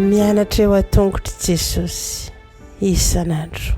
Mianatra eo a-tongotry Jesosy isan'andro.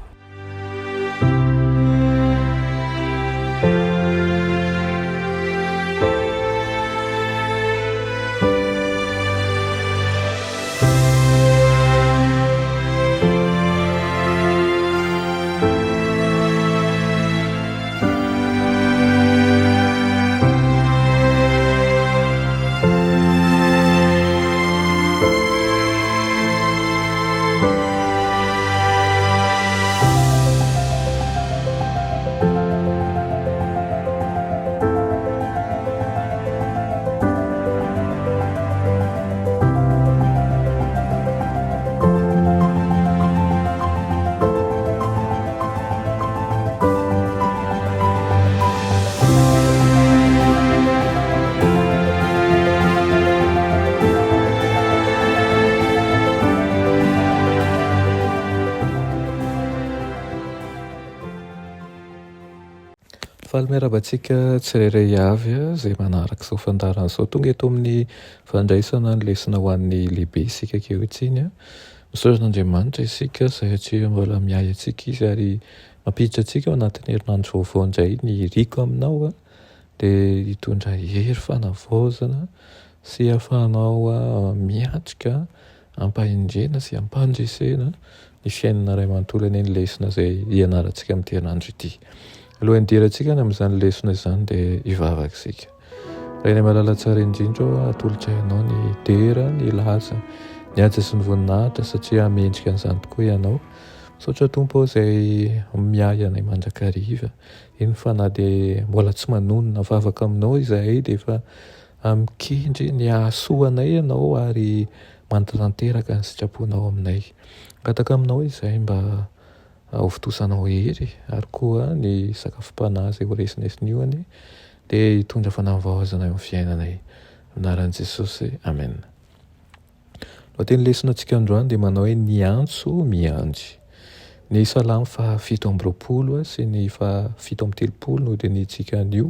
Falmerabantsika tsirairay avy izay manaraka izao fandaran'izao tonga eto amin'ny fandraisana ny lesona ho an'ny lehibe isika ankehitriny. Misaoran'Andriamanitra isika satria mbola miay antsika izy ary mampiditra antsika ao anatin'ny herinandro vaovao indray ny riko aminao dia hitondra hery fanavaozana sy ahafahanao miatrika ampahindrena sy ampandresena ny fiainana iray manontolo eny ny lesona izay hianarantsika amin'ny herinandro ity. Alohan'ny dirantsika amin'izany lesona izany dia hivavaka isika. Raha ny malala tsara indrindra atolotra ianao ny dera, ny laza, ny asa sy ny voninahitra satria mendrika an'izany tokoa ianao. Misaotra Tompo ao izay miay anay mandrakariva. Iny fa na dia mbola tsy manonona vavaka aminao izahay dia efa mikendry ny hahasoanay ianao ary mantanteraka ny sitraponao aminay. Gataka aminao izahay mba hofotosanao hery ary koa ny sakafom-panahy izay horesinaisinioany dia hitondra fanavaozana eo amin'ny fiainanay. Anaran'i Jesosy, amen. Lohateny lesona antsika androany dia manao hoe ny Antso Miandry. Ny salamo fa 7:20 sy ny fa 7:30 no dia ny tsika anio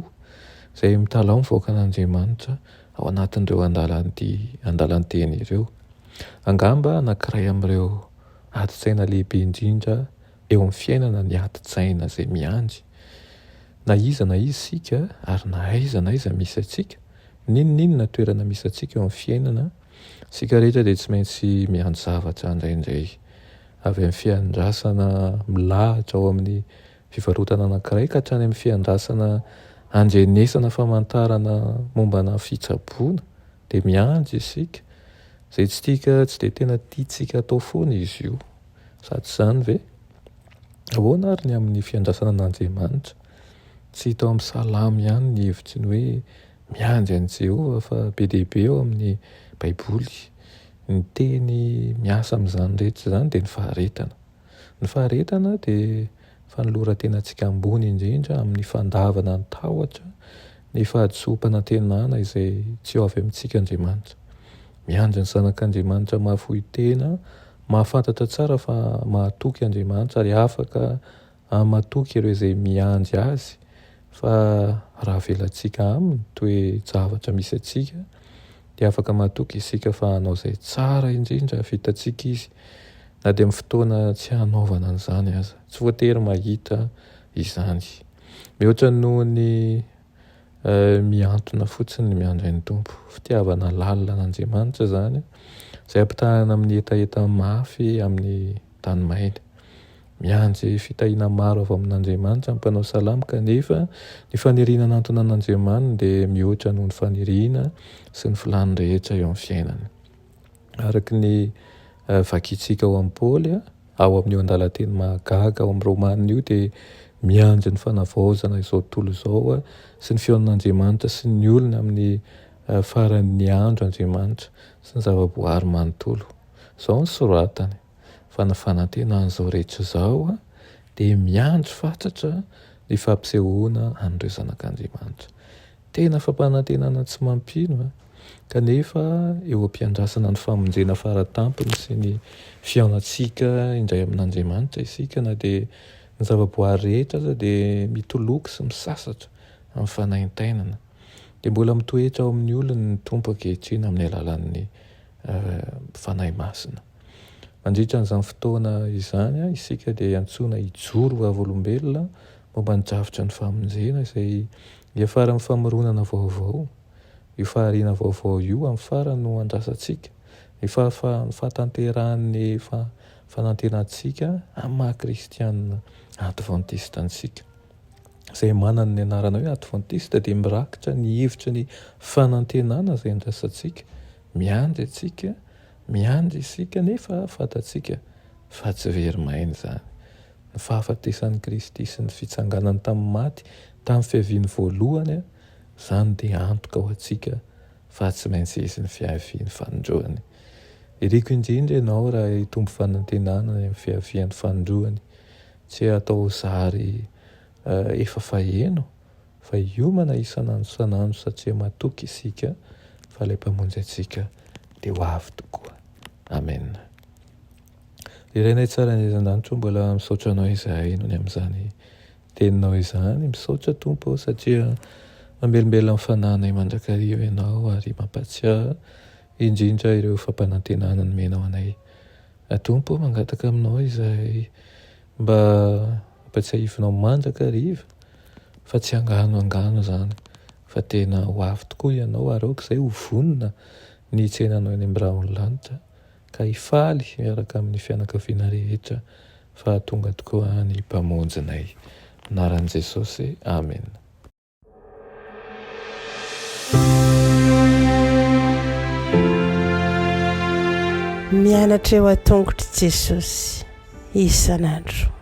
izay mitalao mivoaka an'Andriamanitra ao anatin'ireo andalanteny ireo. Angamba anankiray amin'ireo ati-tsaina lehibe indrindra eo amin'ny fiainana ny ati-tsaina izay miandry. Na iza isika ary na aiza misy atsika, ninona toerana misy atsika eo amin'ny fiainana, sika rehetra dia tsy maintsy miandry zavatra indraindray. Avy amin'ny fiandrasana milahatra ao amin'ny fivarotana anankiray ka hatrany amin'ny fiandrasana andrenesana famantarana mombana fitsaboana dia miandry isika. Izay tsy dia tena tiantsika atao foana izy io. Sady izany ve? Ahoana ary ny amin'ny fiandrasana an'Andriamanitra? Tsy hita ao amin'ny salamo ihany ny hevitry ny hoe miandry an'i Jehovah fa be dia be ao amin'ny Baiboly. Ny teny miasa amin'izany rehetra izany dia ny faharetana. Ny faharetana dia fanoloran-tenantsika ambony indrindra amin'ny fandavana ny tahotra, ny fahadisom-panantenana izay tsy ao avy amintsika Andriamanitra. Miandry ny zanak'Andriamanitra mahafohy tena, mahafantatra tsara fa mahatoky Andriamanitra ary afaka mahatoky ireo izay miandry azy. Fa raha velantsika aminy toe zavatra misy atsika dia afaka mahatoky isika fa hanao izay tsara indrindra vitantsika izy, na dia amin'ny fotoana tsy hanaovana an'izany aza. Tsy voatery mahita izany. Mihoatra noho ny miantona fotsiny ny miandry ny Tompo. Fitiavana lalina an'Andriamanitra izany izay ampitahana amin'ny etaeta mafy amin'ny tany maina. Miandry fitahiana maro avy amin'Andriamanitra ny mpanao salamo kanefa ny faniriana antony an'Andriamanitra dia mihoatra noho ny faniriana sy ny filany rehetra eo amin'ny fiainany. Araka ny vakiantsika ao amin'ny Paoly ao amin'io andalanteny mahagaga ao amin'ny Romanina io dia miandry ny fanavaozana izao tontolo izao sy ny feon'Andriamanitra sy ny olona amin'ny faran'ny andro Andriamanitra sy ny zavaboary manontolo. Izao ny soratany fa ny fanantenan'izao rehetra izao dia miandry fatratra ny fampisehoana an'ireo zanak'Andriamanitra. Tena fampanantenana tsy mampino kanefa eo am-piandrasana ny famonjena faratampony sy ny fiaonantsika indray amin'Andriamanitra isika, na dia ny zavaboary rehetra aza dia mitoloky sy misasatra amin'ny fanaintainana. Dia mbola mitoetra ao amin'ny olona ny tompo ankehitriny amin'ny alalan'ny fanahy masina. Mandritra n'izany fotoana izany isika dia antsoina hijoro ho avy olombelona momba ny drafitra ny famonjena izay hiafara amin'ny famoronana vaovao. Io fahariana vaovao io amin'ny farany no andrasantsika. Ny fahatanteran'ny fanantenantsika amin'ny maha-kristianina adventiste antsika. Izay manana ny anarana hoe adventiste dia mirakitra ny hevitra ny fanantenana izay andrasantsika. Miandry isika nefa fantatsika fa tsy very-maina izany. Ny fahafatesan'ny Kristy sy ny fitsanganany tamin'ny maty tamin'ny fiaviany voalohany izany dia antoka ho antsika fa tsy maintsy izy ny fiaviany fanondroany. Iriko indrindra ianao raha hitombo fanantenana ny fiaviany fanondroany, tsy atao zary efa faheno fa hiomana isan'andro satria matoky isika fa ilay mpamonjy antsika dia ho avy tokoa. Amen. Irainay tsara ny isan'andro mbola misaotra anao izahay noho ny amin'izany teninao izany. Misaotra Tompo satria mamelombelona amin'ny fananay mandrakariva ianao ary mampatsiahy indrindra ireo fampanantenana nomenao anay. Tompo, mangataka aminao izahay mba hampatsiahivinao mandrakariva fa tsy angano izany fa tena ho avy tokoa ianao ary aok'izay ho vonona ny tsenanao eny amin'ny rahaolanitra ka hifaly miaraka amin'ny fianakaviana rehetra fa tonga tokoa ny mpamonjinay. Anaran'i Jesosy. Amen. Mianatra eo an-tongotry Jesosy isan'andro.